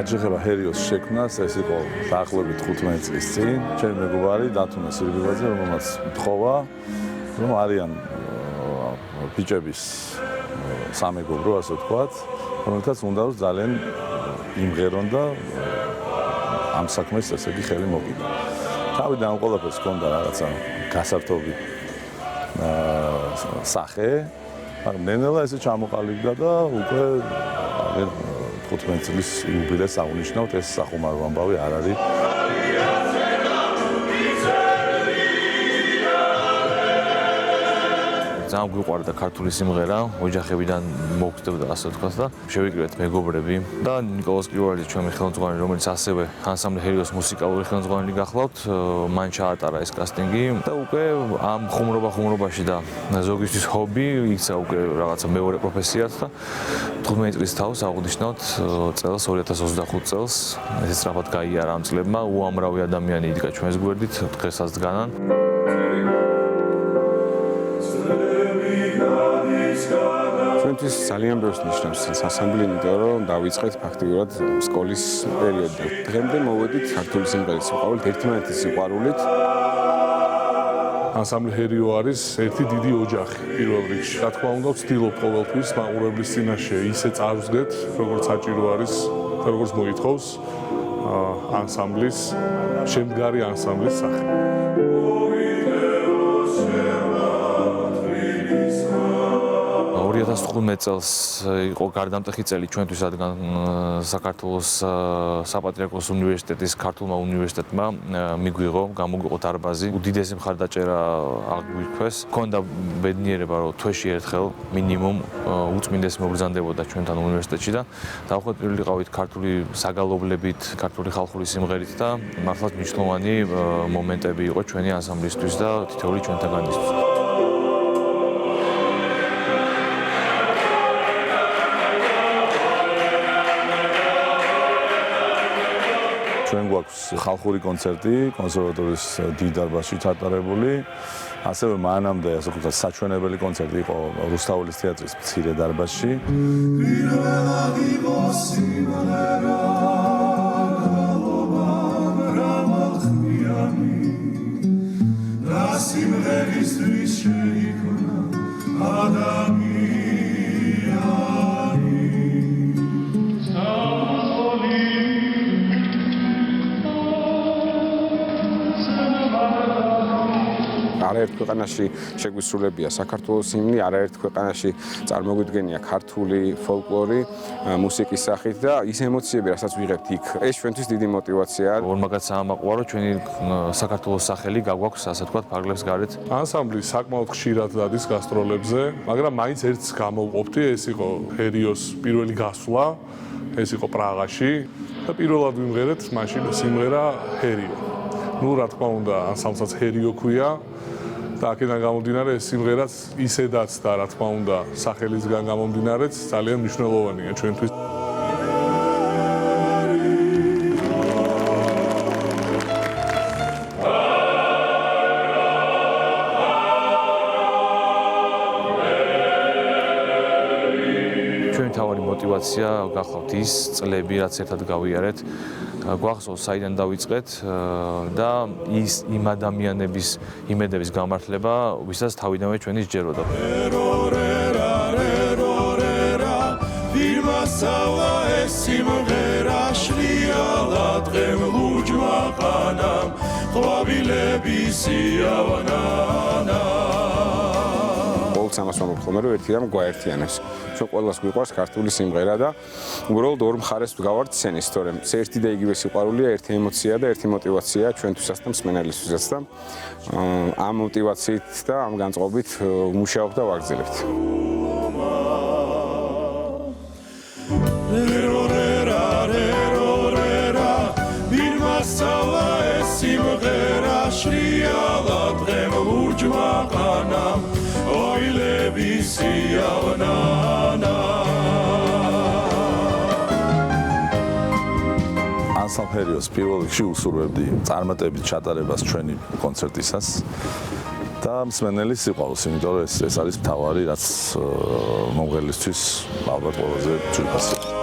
რაც შეეხება ჰერიოს შექმნას, ეს იყო დაახლოებით 15 წლის წინ. ჩემი მეგობარი დათუნე სირბიბაძე, რომელმაც მთხოვა, რომ არიან ბიჭების სამეგობრო, ასე ვთქვათ, რომელთაც უნდა რომ ძალიან იმღერონ და ამ საქმეს ესე იგი ხელი მოკიდონ. თავიდან ამ ყველაფერს ჰქონდა რაღაცა გასართობი სახე, მაგრამ ნენელა ესე ჩამოყალიბდა და უკვე 15 წლის იუბილეს აღნიშნავთ, ეს სახუმარო ამბავი არ არის. ძალიან გვიყვარდა ქართული სიმღერა, ოჯახებიდან მოგხვდებოდა ასე ვთქვათ და შევიკრიბეთ მეგობრები და ნიკოლოზ კიუარიძე ჩვენი ხელმძღვანელი, რომელიც ასევე ანსამბლი ჰერიოს მუსიკალური ხელმძღვანელი გახლავთ, მან ჩაატარა ეს კასტინგი და უკვე ამ ხუმრობაში და ზოგისთვის ჰობი, იქცა უკვე რაღაცა მეორე პროფესიად და 15 წლის თავს აღნიშნავთ წელს 2025 წელს ეს სწრაფად გაიარა ამ წლებმა, უამრავი ადამიანი იდგა ჩვენს გვერდით, დღესაც დგანან. ჩვენთვის ძალიან ბევრს ნიშნავს ეს ანსამბლი, იმიტომ რომ დავიწყეთ ფაქტიურად სკოლის პერიოდიდან. დღემდე მოვედით ქართული სიმღერის სიყვარულით, ერთმანეთის სიყვარულით. ანსამბლი ჰერიო არის ერთი დიდი ოჯახი პირველ რიგში. რა თქმა უნდა, ვცდილობ ყოველთვის მაყურებლის წინაშე ისე წარვსგეთ, როგორც საჭირო არის და როგორც მოითხოვს ანსამბლის, შემდგარი ანსამბლის სახე. 2015 წელს იყო გარდამტეხი წელი ჩვენთვის, რადგან საქართველოს საპატრიარქოს უნივერსიტეტის ქართულმა უნივერსიტეტმა მიგვიღო, გამოგვიყო დარბაზი. უდიდესი მხარდაჭერა აგვიქვეს. ქონდა ბედნიერება, რომ თვეში ერთხელ მინიმუმ უწმინდესი მობრძანდებოდა ჩვენთან უნივერსიტეტში და დავხვედრილი ვიყავით ქართული საგალობლებით, ქართული ხალხური სიმღერით და მართლაც მნიშვნელოვანი მომენტები იყო ჩვენი ანსამბლისთვის და თითოეული ჩვენთაგანისთვის. ჩვენ გვაქვს ხალხური კონცერტი კონსერვატორიის დიდ დარბაზში ჩატარებული. ასევე მანამდე ასე ვთქვათ საჩვენებელი კონცერტი იყო რუსთაველის თეატრის მცირე დარბაზში. არაერთ ქვეყანაში შეგვისრულებია საქართველოს ჰიმნი, არაერთ ქვეყანაში წარმოგვიდგენია ქართული ფოლკლორი მუსიკის სახით და ის ემოციები, რასაც ვიღებთ იქ, ეს ჩვენთვის დიდი მოტივაციაა. ორმაგაც ამაყვა, რომ ჩვენი საქართველოს სახელი გაგვაქვს, ასე ვთქვათ, ფარგლებს გარეთ. ანსამბლი საკმაოდ ხშირად დადის გასტროლებზე, მაგრამ მაინც ერთს გამოვყოფდი, ეს იყო ჰერიოს პირველი გასვლა, ეს იყო პრაღაში და პირველად ვიმღერეთ მაშინ სიმღერა ჰერიო. ნუ რა თქმა უნდა, ანსამბლსაც ჰერიო ქვია. და აქედან გამომდინარე ეს სიმღერაც ისედაც და რა თქმა უნდა სახელისგან გამომდინარეც ძალიან მნიშვნელოვანია ჩვენთვის. ჩვენი თავარი мотивация გახლავთ ის წლები, რაც ერთად გავიარეთ. გვახსოვს საიდან დავიწყეთ და ის იმ ადამიანების იმედების გამართლება, ვისაც თავიდანვე ჩვენი სჯეროდა. ყოველთვის ამას ვამბობ ხოლმე, რომ ერთი რამ გვაერთიანებს. ჩვენ ყველას გვიყვარს ქართული სიმღერა და უბრალოდ ორ მხარეს ვგავართ სცენის, თორემ ერთი და იგივე სიყვარულია, ერთი ემოცია და ერთი мотивация ჩვენთვისაც და მსმენელისთვისაც და ამ мотивациით და ამ განწყობით ვმუშაობთ და ვაგრძელებთ. ანსამბლ ჰერიოს პირველ რიგში უსურვებდი წარმატებით ჩატარებას ჩვენი კონცერტისას და მსმენელის სიყვარულს, იმიტომ რომ ეს არის მთავარი, რაც მომღერლისთვის ალბათ ყველაზე ძვირფასია.